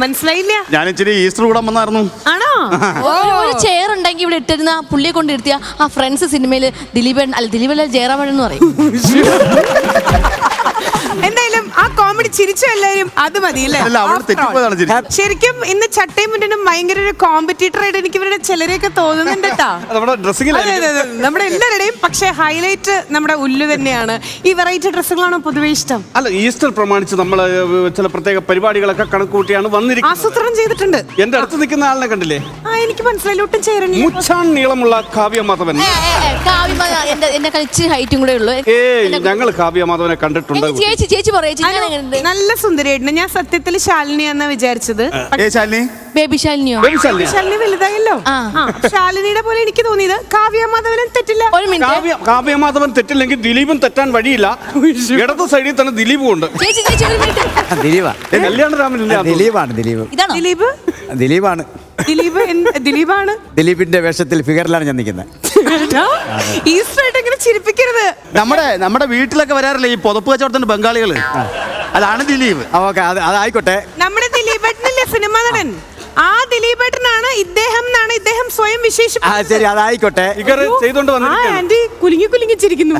മനസ്സിലായില്ല. ഞാൻ ഇച്ചിരി ഈസ്റ്റർ കൂടാൻ വന്നായിരുന്നു. ആണോ? ഒരു ചെയർ ഉണ്ടെങ്കിൽ ഇവിടെ ഇട്ടിരുന്ന പുള്ളിയെ കൊണ്ട് ഇരുത്തിയ ആ ഫ്രണ്ട്സ് സിനിമയില് ദിലീപൻ ജയറാമൻ എന്ന് പറയും. എന്തായാലും ആ കോമഡി ചിരിച്ചു എല്ലാരും, അത് മതിയല്ലേ? ശരിക്കും ഇന്ന് ചട്ടയും മുന്നനും ഭയങ്കര ഒരു കോമ്പറ്റീറ്റർ ആയിട്ട് എനിക്ക് ഇവരുടെ ചിലരെയൊക്കെ തോന്നുന്നുണ്ട് കേട്ടോ, നമ്മുടെ എല്ലാവരുടെയും. പക്ഷെ ഹൈലൈറ്റ് നമ്മുടെ ഉല്ലു തന്നെയാണ്. ഈ വെറൈറ്റി ഡ്രസ്സുകളാണോ പൊതുവെ ഇഷ്ടം? അല്ല, ഈസ്റ്റർ പ്രമാണിച്ച് നമ്മൾ ചില പ്രത്യേക പരിപാടികളൊക്കെ കണക്കൂട്ടിയാണ് വന്നിരിക്കുന്നത്. ആസൂത്രണം ചെയ്തിട്ടുണ്ട്. എന്റെ അടുത്ത് നിൽക്കുന്ന ആളിനെ കണ്ടില്ലേ? എനിക്ക് മനസ്സിലായില്ല, ഒട്ടും ചേരണില്ല. മുച്ചാൻ നീളമുള്ള കാവ്യ മാധവൻ. എന്റെ ഇച്ചിരി ഹൈറ്റും കൂടെ ഉള്ളു. ഞങ്ങൾ കാവ്യ മാധവനെ കണ്ടിട്ടുണ്ട്. ചേച്ചി പറയേ, നല്ല സുന്ദരിയായിട്ടുണ്ട്. ഞാൻ സത്യത്തിൽ ശാലിനിയാന്നാ വിചാരിച്ചത്. ബേബി ശാലിനിയോ? ശാലിനി വലുതായല്ലോ. ശാലിനിയുടെ പോലെ എനിക്ക് തോന്നിയത്. കാവ്യ മാധവനും തെറ്റില്ല. ഒരു മിനിറ്റ്, കാവ്യ മാധവൻ തെറ്റില്ലെങ്കിൽ ദിലീപും തെറ്റാൻ വഴിയില്ല. ഇടത് സൈഡിൽ തന്നെ ദിലീപും ഉണ്ട്. ദിലീപാണ്. ദിലീപിന്റെ വേഷത്തിൽ ഫിഗറിലാണ് ഞാൻ നിൽക്കുന്നത്. ചിരിപ്പിക്കരുത്. നമ്മുടെ വീട്ടിലൊക്കെ വരാറില്ലേ ഈ പുതപ്പ് കച്ചവടത്തിന്റെ ബംഗാളികള്, അതാണ് ദിലീപ്. അതായിക്കോട്ടെ. നമ്മുടെ ദിലീപേട്ടനല്ലേ സിനിമ നടൻ? ആ ദിലീപേട്ടനാണ് ഇദ്ദേഹം എന്നാണ് ഇദ്ദേഹം സ്വയം വിശേഷിപ്പിച്ചത്. ശരി, അതായിക്കോട്ടെ. ആന്റി കുലുങ്ങി കുലുങ്ങി ചിരിക്കുന്നു.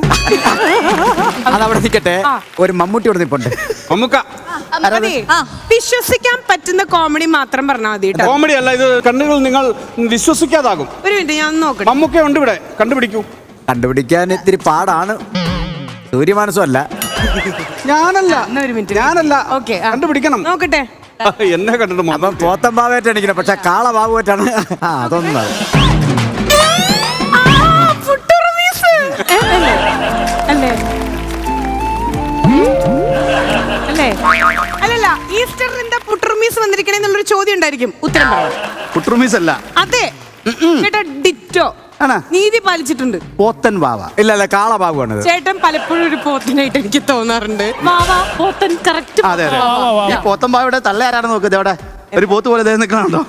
അതവിടെ നിൽക്കട്ടെ. ഒരു മമ്മൂട്ടി ഇവിടെ നിൽപ്പുണ്ട്. വിശ്വസിക്കാൻ പറ്റുന്ന കോമഡി മാത്രം പറഞ്ഞാൽ മതി. കോമഡി അല്ല ഇത്, കണ്ണുകൾ നിങ്ങൾ വിശ്വസിക്കാതാകും. ഒരു മിനിറ്റ്, ഞാൻ നോക്കട്ടെ. മമ്മൂക്ക ഉണ്ട് ഇവിടെ, കണ്ടുപിടിക്കാൻ ഇത്തിരി പാടാണ്. സൂര്യമാനസമല്ല. ഞാനല്ല. ഓക്കെ, കണ്ടുപിടിക്കണം. നോക്കട്ടെ. എന്നെ കണ്ടിട്ട് അപ്പം പോത്തമ്പാവായിട്ട് എണിക്കണം, പക്ഷെ കാളബാബുവായിട്ടാണ്. അതൊന്നും അല്ലല്ല, ഈസ്റ്ററിന്റെ പുട്ടുറുമീസ് വന്നിരിക്കണെന്നുള്ളൊരു ചോദ്യം ഉണ്ടായിരിക്കും. ഉത്തരം പുട്ടുറുമീസ് അല്ല. അതെ ചേട്ടാ, ഡിറ്റോ നീതി പാലിച്ചിട്ടുണ്ട്. പോത്തൻ വാവ. ഇല്ല, കാളബാബുവാണ്. ചേട്ടൻ പലപ്പോഴും ഒരു പോത്തനായിട്ട് എനിക്ക് തോന്നാറുണ്ട്. പോത്തൻ കറക്റ്റ്. അതെ അതെ, ഈ പോത്തൻ വാവയുടെ തള്ള ആരാണ് നോക്കുന്നത്? അവിടെ ഒരു പോത്ത് പോലെ നിൽക്കണോ?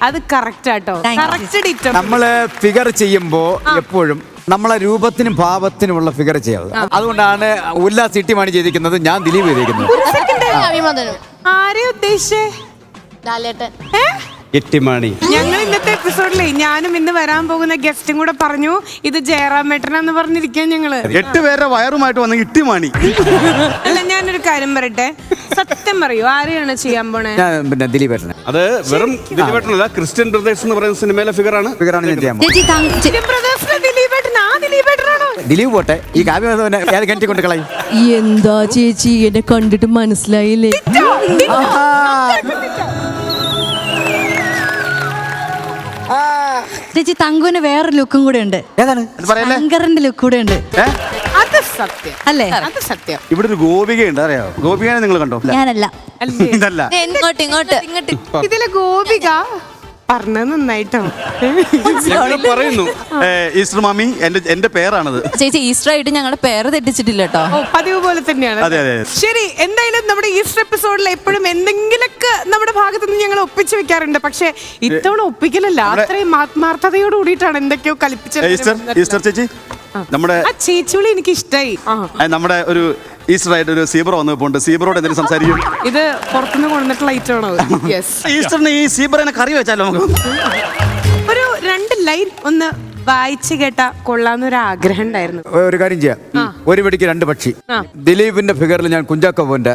അത് കറക്റ്റ് ആട്ടോ, കറക്റ്റ് ഡിറ്റോ. നമ്മള് ഫിഗർ ചെയ്യുമ്പോ എപ്പോഴും നമ്മളെ രൂപത്തിനും ഭാവത്തിനുമുള്ള ഫിഗർ ചെയ്യാവും. അതുകൊണ്ടാണ് ഉല്ലാസ് ഇട്ടിമാണി ചെയ്തിരിക്കുന്നത്, ഞാൻ ദിലീപ് ചെയ്തിരിക്കുന്നത്. ആരെ ഉദ്ദേശിച്ചേ? ഞങ്ങൾ ഇന്നത്തെ എപ്പിസോഡിലെ ഞാനും ഇന്ന് വരാൻ പോകുന്ന ഗസ്റ്റും കൂടെ പറഞ്ഞു ഇത് ജയറാമേട്ടനാന്ന് പറഞ്ഞിരിക്കാൻ ഞങ്ങള് 8 പേരുടെ വയറുമായിട്ട് വന്ന ഇട്ടിമാണി. അല്ല, ഞാനൊരു കാര്യം പറയട്ടെ, സത്യം പറയൂ, ആരെയാണ് ചെയ്യാൻ പോണേ? പിന്നെ ദിലീപേട്ടനെ. അത് വെറും ദിലീപേട്ടനല്ല, ക്രിസ്ത്യൻ ബ്രദേഴ്സ് എന്ന് പറയുന്ന സിനിമയിലെ ഫിഗറാണ് ഞാൻ ചെയ്യാൻ ദിലീപ് പോട്ടെ. ഈ കാവ്യമാധവനെ ഏത് കിണറ്റി കൊണ്ട് കളയും? എന്താ ചേച്ചി, എന്നെ കണ്ടിട്ട് മനസ്സിലായില്ലേ? ചേച്ചി, തങ്കുവിന് വേറൊരു ലുക്കും കൂടെ ഉണ്ട്. ശങ്കറിന്റെ ലുക്ക് കൂടെ ഉണ്ട്. അത് സത്യം അല്ലേ? അത് സത്യം. ഇവിടെ ഒരു ഗോപികയുണ്ട്, അറിയാവോ? ഗോപികനെ നിങ്ങൾ കണ്ടോ? ഞാനല്ല. ഇതല്ല. ഇങ്ങോട്ട് ഇതിലെ ഗോപിക പറഞ്ഞത് നന്നായിട്ടോ പറയുന്നു. ഈസ്റ്റർ മാമി എന്റെ പേരാണത്. ചേച്ചി, ഈസ്റ്റർ ആയിട്ട് ഞങ്ങളുടെ പേര് തെറ്റിച്ചിട്ടില്ല കേട്ടോ. പതിവ് പോലെ തന്നെയാണ്. ശരി, എന്തായാലും നമ്മുടെ ഈസ്റ്റർ എപ്പിസോഡിൽ എപ്പോഴും എന്തെങ്കിലൊക്കെ നമ്മുടെ ഭാഗത്ത് നിന്ന് ഞങ്ങൾ ഒപ്പിച്ചു വെക്കാറുണ്ട്. പക്ഷെ ഇത്തവണ ഒപ്പിക്കലല്ല, അത്രയും ആത്മാർത്ഥതയോട് കൂടിയിട്ടാണ് എന്തൊക്കെയോ കൽപ്പിച്ചത്. ഈസ്റ്റർ ചേച്ചി, നമ്മുടെ ചേച്ചിവിളി എനിക്ക് ഇഷ്ടായി. നമ്മുടെ ഒരു ഈസ്റ്റർ ആയിട്ട് ഒരു സീബ്ര വന്നപ്പോണ്ട്. സീബ്രോട് എന്തെങ്കിലും സംസാരിക്കും? ഇത് പുറത്തുനിന്ന് കൊണ്ടുവന്നിട്ടുള്ള ഐറ്റമാണോ? ഈസ്റ്ററിന് ഈ സീബ്രനെ കറി വെച്ചാലോ നമുക്ക്? ഒരു 2 ലൈൻ ഒന്ന് വായിച്ചു കേട്ടാ കൊള്ളാന്നൊരു ആഗ്രഹം ഉണ്ടായിരുന്നു. ഒരു കാര്യം ചെയ്യാം, ഒരു വെടിക്ക് 2 പക്ഷി. ദിലീപിന്റെ ഫിഗറിൽ ഞാൻ കുഞ്ചാക്കോന്റെ,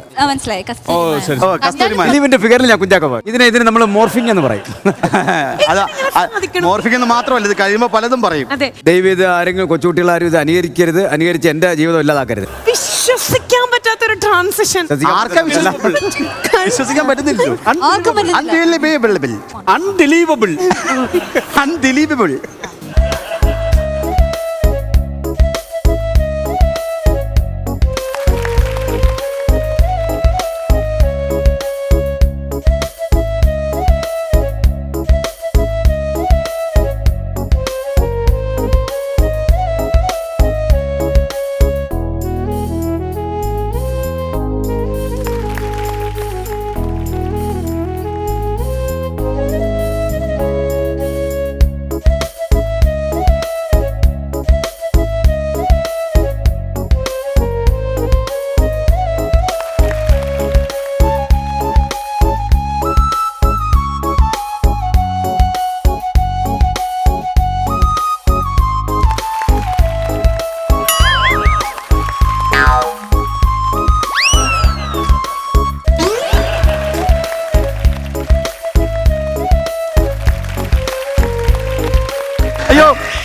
ദിലീപിന്റെ ഫിഗറിൽ ഞാൻ കുഞ്ചാക്കോ. ഇതിന് നമ്മൾ മോർഫിംഗ് എന്ന് പറയും. മോർഫിംഗ് എന്ന് മാത്രമല്ല, ഇത് കഴിയുമ്പോ പലതും പറയും. ദയവ് ഇത് ആരെങ്കിലും കൊച്ചുകുട്ടികൾ ആരും ഇത് അനുകരിക്കരുത്, അനുകരിച്ച് എന്റെ ജീവിതം ഇല്ലാതാക്കരുത്. വിശ്വസിക്കാൻ പറ്റാത്തൊരു ട്രാൻസിഷൻ. വിശ്വസിക്കാൻ പറ്റുന്നില്ലല്ലോ. അൺബിലീവബിൾ.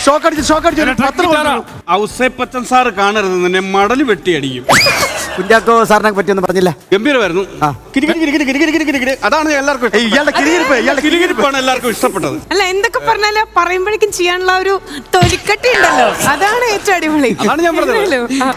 ഷോക്ക് അടിച്ചു പത്രം കൊടുത്തു. ഔസേപ്പച്ചൻ സാറ് കാണരുത് നിന്നെ മടല് വെട്ടിയടിക്കും. കുഞ്ചാക്കോ സാറിനെ പറ്റിയൊന്നും പറഞ്ഞില്ല. ഗംഭീരമായിരുന്നു. അതാണ് എല്ലാവർക്കും ഏയ്, ഇയാളുടെ കിരികിരിപ്പാണ് എല്ലാവർക്കും ഇഷ്ടപ്പെട്ടത്. അല്ല എന്തൊക്കെ പറഞ്ഞാലും പറയുമ്പോഴേക്കും ചെയ്യാനുള്ള ഒരു തൊലിക്കട്ടി ഉണ്ടല്ലോ, അതാണ് ഏറ്റവും അടിപൊളി. അതാണ് ഞാൻ പറഞ്ഞത്. ആ.